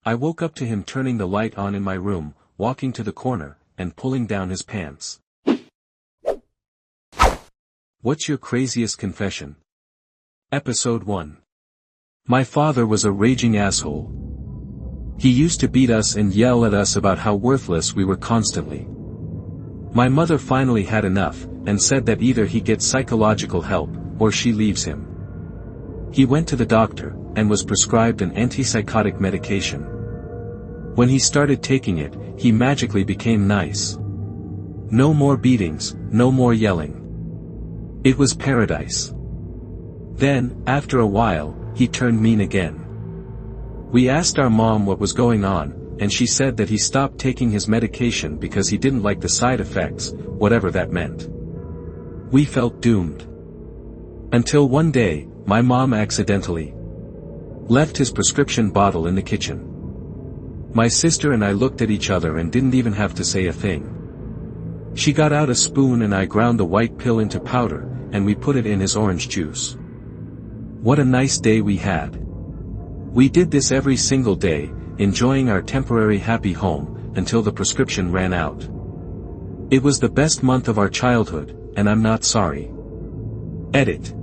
I woke up to him turning the light on in my room, walking to the corner, and pulling down his pants. What's your craziest confession? Episode 1. My father was a raging asshole. He used to beat us and yell at us about how worthless we were constantly. My mother finally had enough, and said that either he gets psychological help, or she leaves him. He went to the doctor, and was prescribed an antipsychotic medication. When he started taking it, he magically became nice. No more beatings, no more yelling. It was paradise. Then, after a while, he turned mean again. We asked our mom what was going on, and she said that he stopped taking his medication because he didn't like the side effects, whatever that meant. We felt doomed. Until one day, my mom accidentally left his prescription bottle in the kitchen. My sister and I looked at each other and didn't even have to say a thing. She got out a spoon and I ground the white pill into powder, and we put it in his orange juice. What a nice day we had. We did this every single day, enjoying our temporary happy home, until the prescription ran out. It was the best month of our childhood, and I'm not sorry. Edit.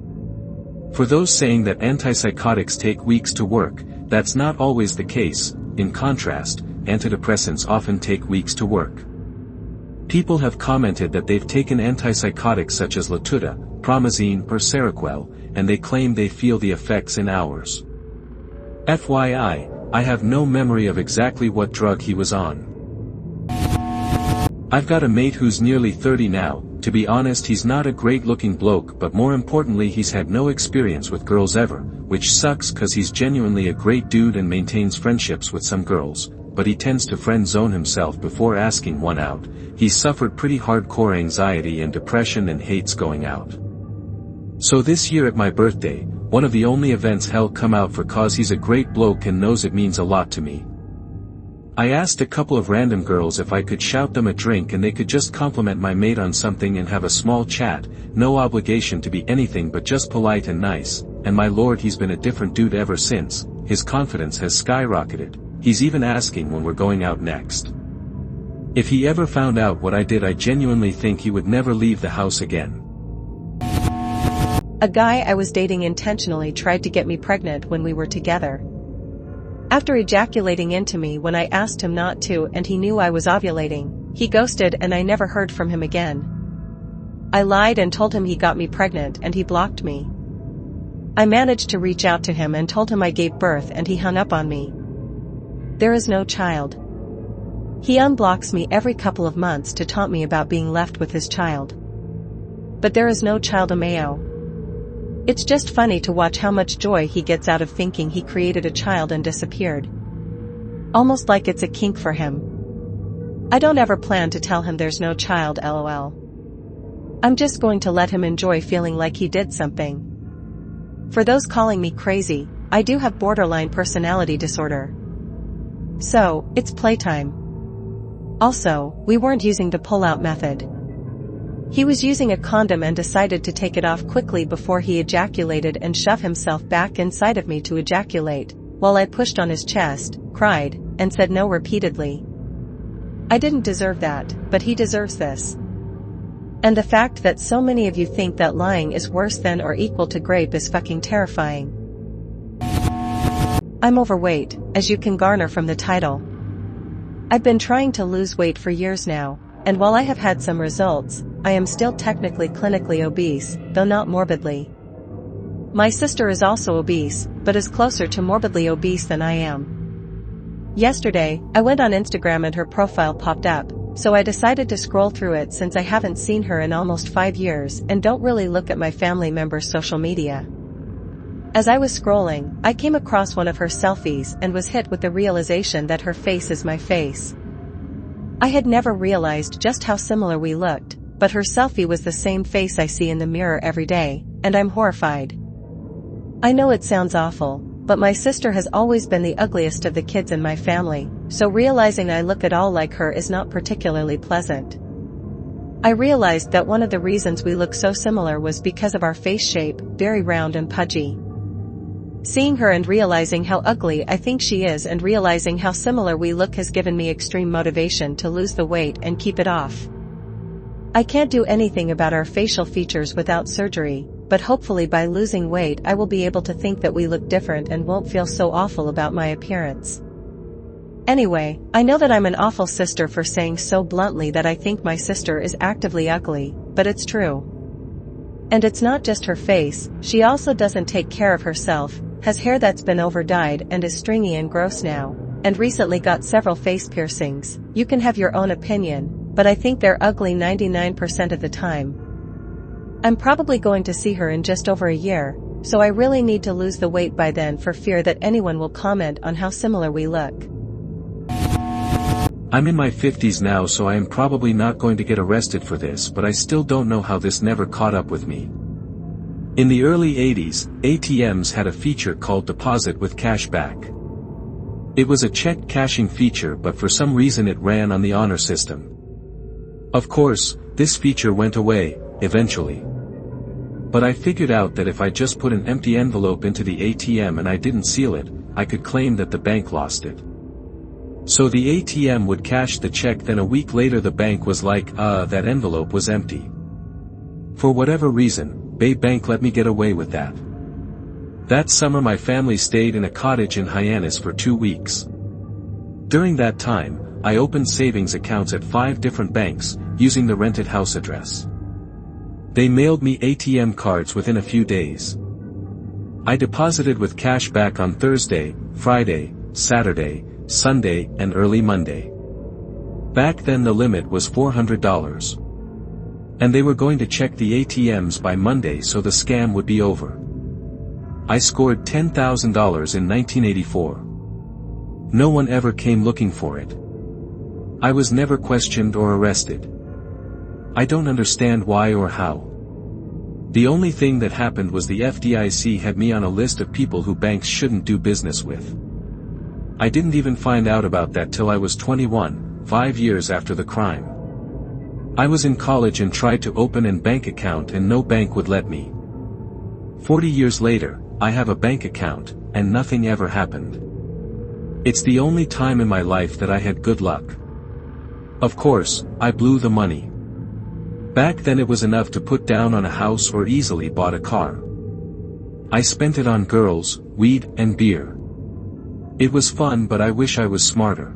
For those saying that antipsychotics take weeks to work, that's not always the case. In contrast, antidepressants often take weeks to work. People have commented that they've taken antipsychotics such as Latuda, Promazine or Seroquel, and they claim they feel the effects in hours. FYI, I have no memory of exactly what drug he was on. I've got a mate who's nearly 30 now. To be honest, he's not a great-looking bloke, but more importantly he's had no experience with girls ever, which sucks cause he's genuinely a great dude and maintains friendships with some girls, but he tends to friend zone himself before asking one out. He's suffered pretty hardcore anxiety and depression and hates going out. So this year at my birthday, one of the only events hell come out for cause he's a great bloke and knows it means a lot to me. I asked a couple of random girls if I could shout them a drink and they could just compliment my mate on something and have a small chat, no obligation to be anything but just polite and nice, and my lord, he's been a different dude ever since. His confidence has skyrocketed. He's even asking when we're going out next. If he ever found out what I did, I genuinely think he would never leave the house again. A guy I was dating intentionally tried to get me pregnant when we were together. After ejaculating into me when I asked him not to and he knew I was ovulating, he ghosted and I never heard from him again. I lied and told him he got me pregnant and he blocked me. I managed to reach out to him and told him I gave birth and he hung up on me. There is no child. He unblocks me every couple of months to taunt me about being left with his child. But there is no child Ameo. It's just funny to watch how much joy he gets out of thinking he created a child and disappeared. Almost like it's a kink for him. I don't ever plan to tell him there's no child, lol. I'm just going to let him enjoy feeling like he did something. For those calling me crazy, I do have borderline personality disorder. So, it's playtime. Also, we weren't using the pull-out method. He was using a condom and decided to take it off quickly before he ejaculated and shove himself back inside of me to ejaculate, while I pushed on his chest, cried, and said no repeatedly. I didn't deserve that, but he deserves this. And the fact that so many of you think that lying is worse than or equal to rape is fucking terrifying. I'm overweight, as you can garner from the title. I've been trying to lose weight for years now, and while I have had some results, I am still technically clinically obese, though not morbidly. My sister is also obese, but is closer to morbidly obese than I am. Yesterday, I went on Instagram and her profile popped up, so I decided to scroll through it since I haven't seen her in almost 5 years and don't really look at my family members' social media. As I was scrolling, I came across one of her selfies and was hit with the realization that her face is my face. I had never realized just how similar we looked, but her selfie was the same face I see in the mirror every day, and I'm horrified. I know it sounds awful, but my sister has always been the ugliest of the kids in my family, so realizing I look at all like her is not particularly pleasant. I realized that one of the reasons we look so similar was because of our face shape, very round and pudgy. Seeing her and realizing how ugly I think she is and realizing how similar we look has given me extreme motivation to lose the weight and keep it off. I can't do anything about our facial features without surgery, but hopefully by losing weight I will be able to think that we look different and won't feel so awful about my appearance. Anyway, I know that I'm an awful sister for saying so bluntly that I think my sister is actively ugly, but it's true. And it's not just her face, she also doesn't take care of herself, has hair that's been over-dyed and is stringy and gross now, and recently got several face piercings. You can have your own opinion, but I think they're ugly 99% of the time. I'm probably going to see her in just over a year, so I really need to lose the weight by then for fear that anyone will comment on how similar we look. I'm in my 50s now, so I am probably not going to get arrested for this, but I still don't know how this never caught up with me. In the early 80s, ATMs had a feature called Deposit with Cash Back. It was a check cashing feature, but for some reason it ran on the honor system. Of course, this feature went away, eventually. But I figured out that if I just put an empty envelope into the ATM and I didn't seal it, I could claim that the bank lost it. So the ATM would cash the check, then a week later the bank was like, that envelope was empty. For whatever reason, Bay Bank let me get away with that. That summer my family stayed in a cottage in Hyannis for 2 weeks. During that time, I opened savings accounts at 5 different banks, using the rented house address. They mailed me ATM cards within a few days. I deposited with cash back on Thursday, Friday, Saturday, Sunday, and early Monday. Back then the limit was $400. And they were going to check the ATMs by Monday so the scam would be over. I scored $10,000 in 1984. No one ever came looking for it. I was never questioned or arrested. I don't understand why or how. The only thing that happened was the FDIC had me on a list of people who banks shouldn't do business with. I didn't even find out about that till I was 21, 5 years after the crime. I was in college and tried to open a bank account and no bank would let me. 40 years later, I have a bank account, and nothing ever happened. It's the only time in my life that I had good luck. Of course, I blew the money. Back then it was enough to put down on a house or easily bought a car. I spent it on girls, weed, and beer. It was fun, but I wish I was smarter.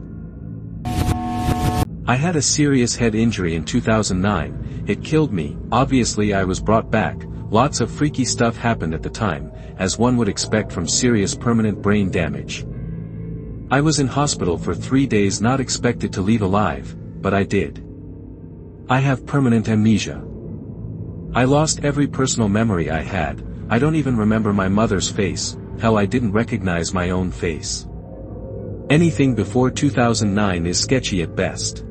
I had a serious head injury in 2009, it killed me. Obviously I was brought back, lots of freaky stuff happened at the time, as one would expect from serious permanent brain damage. I was in hospital for 3 days, not expected to leave alive, but I did. I have permanent amnesia. I lost every personal memory I had. I don't even remember my mother's face, hell I didn't recognize my own face. Anything before 2009 is sketchy at best.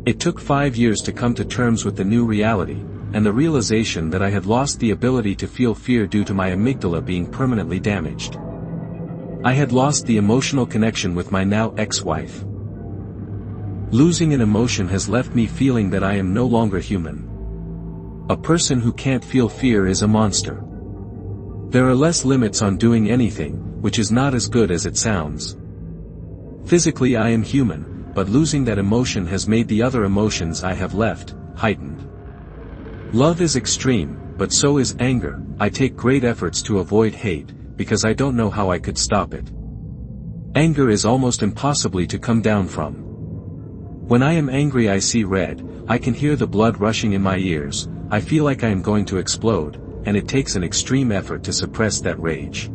It took 5 years to come to terms with the new reality, and the realization that I had lost the ability to feel fear due to my amygdala being permanently damaged. I had lost the emotional connection with my now ex-wife. Losing an emotion has left me feeling that I am no longer human. A person who can't feel fear is a monster. There are less limits on doing anything, which is not as good as it sounds. Physically I am human, but losing that emotion has made the other emotions I have left heightened. Love is extreme, but so is anger. I take great efforts to avoid hate, because I don't know how I could stop it. Anger is almost impossibly to come down from. When I am angry I see red, I can hear the blood rushing in my ears, I feel like I am going to explode, and it takes an extreme effort to suppress that rage.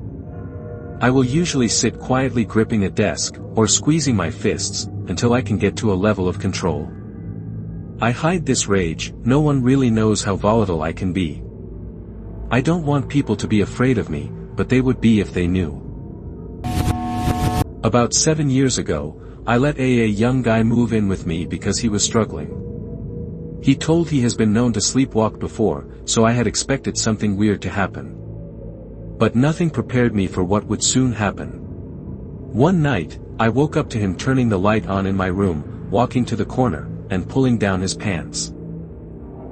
I will usually sit quietly gripping a desk, or squeezing my fists, until I can get to a level of control. I hide this rage, no one really knows how volatile I can be. I don't want people to be afraid of me, but they would be if they knew. About 7 years ago, I let a young guy move in with me because he was struggling. He told he has been known to sleepwalk before, so I had expected something weird to happen. But nothing prepared me for what would soon happen. One night, I woke up to him turning the light on in my room, walking to the corner, and pulling down his pants.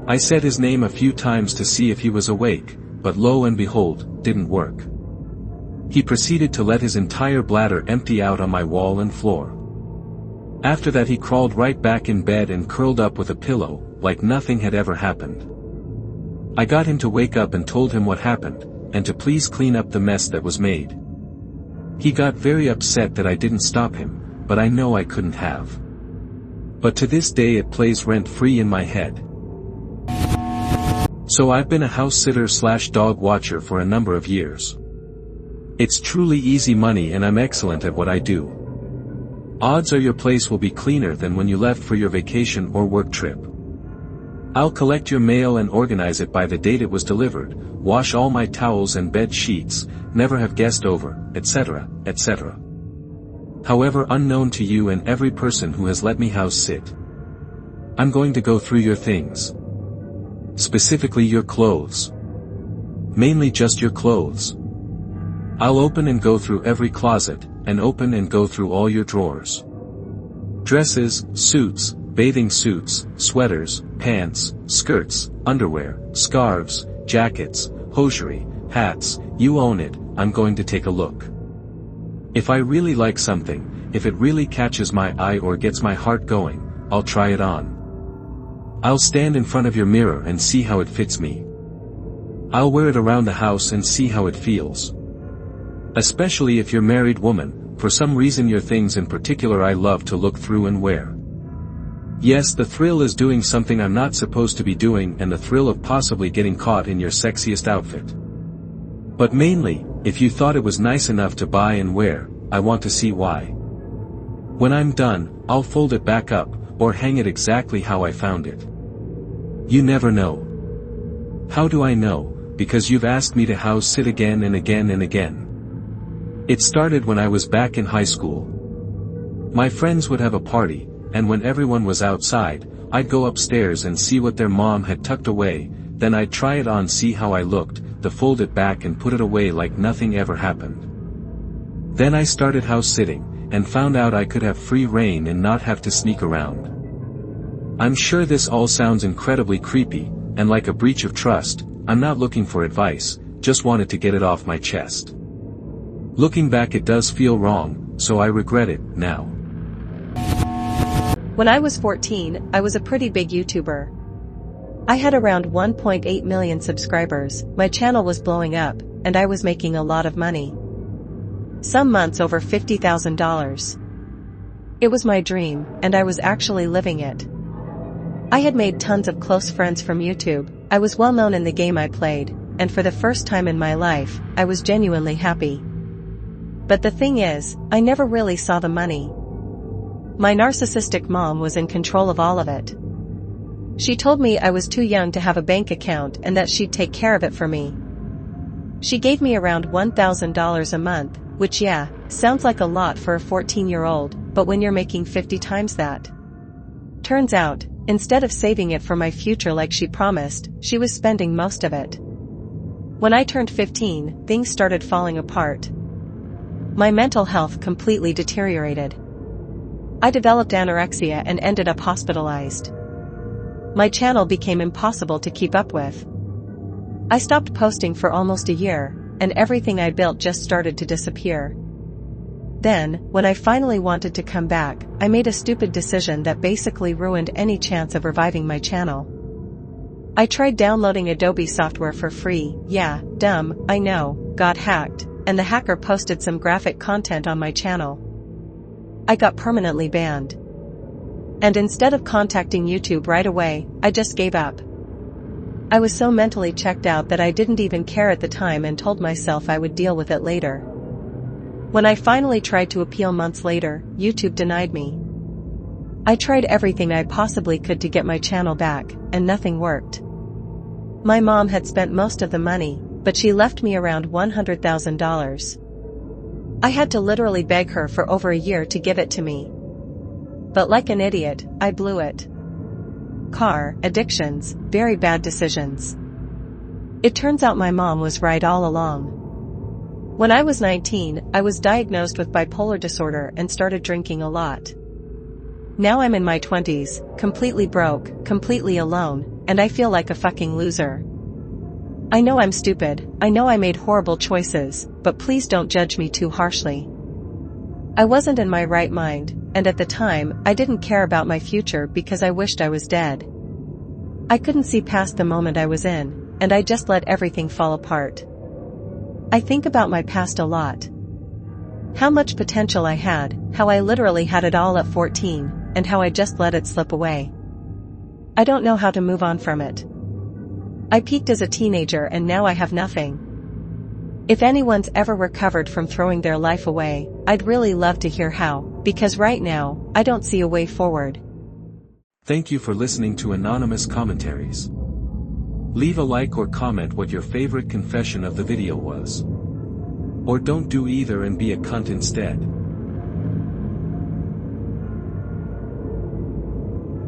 I said his name a few times to see if he was awake, but lo and behold, didn't work. He proceeded to let his entire bladder empty out on my wall and floor. After that he crawled right back in bed and curled up with a pillow, like nothing had ever happened. I got him to wake up and told him what happened, and to please clean up the mess that was made. He got very upset that I didn't stop him, but I know I couldn't have. But to this day it plays rent-free in my head. So I've been a house sitter / dog watcher for a number of years. It's truly easy money and I'm excellent at what I do. Odds are your place will be cleaner than when you left for your vacation or work trip. I'll collect your mail and organize it by the date it was delivered, wash all my towels and bed sheets, never have guest over, etc., etc. However, unknown to you and every person who has let me house sit, I'm going to go through your things. Specifically your clothes. Mainly just your clothes. I'll open and go through every closet, and open and go through all your drawers. Dresses, suits, bathing suits, sweaters, pants, skirts, underwear, scarves, jackets, hosiery, hats, you own it, I'm going to take a look. If I really like something, if it really catches my eye or gets my heart going, I'll try it on. I'll stand in front of your mirror and see how it fits me. I'll wear it around the house and see how it feels. Especially if you're a married woman, for some reason your things in particular I love to look through and wear. Yes, the thrill is doing something I'm not supposed to be doing and the thrill of possibly getting caught in your sexiest outfit. But mainly, if you thought it was nice enough to buy and wear, I want to see why. When I'm done, I'll fold it back up, or hang it exactly how I found it. You never know. How do I know? Because you've asked me to house sit again and again and again. It started when I was back in high school. My friends would have a party, and when everyone was outside, I'd go upstairs and see what their mom had tucked away, then I'd try it on, see how I looked, to fold it back and put it away like nothing ever happened. Then I started house sitting, and found out I could have free reign and not have to sneak around. I'm sure this all sounds incredibly creepy, and like a breach of trust. I'm not looking for advice, just wanted to get it off my chest. Looking back it does feel wrong, so I regret it now. When I was 14, I was a pretty big YouTuber. I had around 1.8 million subscribers, my channel was blowing up, and I was making a lot of money. Some months over $50,000. It was my dream, and I was actually living it. I had made tons of close friends from YouTube, I was well known in the game I played, and for the first time in my life, I was genuinely happy. But the thing is, I never really saw the money. My narcissistic mom was in control of all of it. She told me I was too young to have a bank account and that she'd take care of it for me. She gave me around $1,000 a month, which sounds like a lot for a 14-year-old, but when you're making 50 times that. Turns out, instead of saving it for my future like she promised, she was spending most of it. When I turned 15, things started falling apart. My mental health completely deteriorated. I developed anorexia and ended up hospitalized. My channel became impossible to keep up with. I stopped posting for almost a year, and everything I built just started to disappear. Then, when I finally wanted to come back, I made a stupid decision that basically ruined any chance of reviving my channel. I tried downloading Adobe software for free, dumb, I know, got hacked, and the hacker posted some graphic content on my channel. I got permanently banned. And instead of contacting YouTube right away, I just gave up. I was so mentally checked out that I didn't even care at the time and told myself I would deal with it later. When I finally tried to appeal months later, YouTube denied me. I tried everything I possibly could to get my channel back, and nothing worked. My mom had spent most of the money, but she left me around $100,000. I had to literally beg her for over a year to give it to me. But like an idiot, I blew it. Car, addictions, very bad decisions. It turns out my mom was right all along. When I was 19, I was diagnosed with bipolar disorder and started drinking a lot. Now I'm in my 20s, completely broke, completely alone, and I feel like a fucking loser. I know I'm stupid, I know I made horrible choices, but please don't judge me too harshly. I wasn't in my right mind, and at the time, I didn't care about my future because I wished I was dead. I couldn't see past the moment I was in, and I just let everything fall apart. I think about my past a lot. How much potential I had, how I literally had it all at 14, and how I just let it slip away. I don't know how to move on from it. I peaked as a teenager and now I have nothing. If anyone's ever recovered from throwing their life away, I'd really love to hear how, because right now, I don't see a way forward. Thank you for listening to Anonymous Commentaries. Leave a like or comment what your favorite confession of the video was. Or don't do either and be a cunt instead.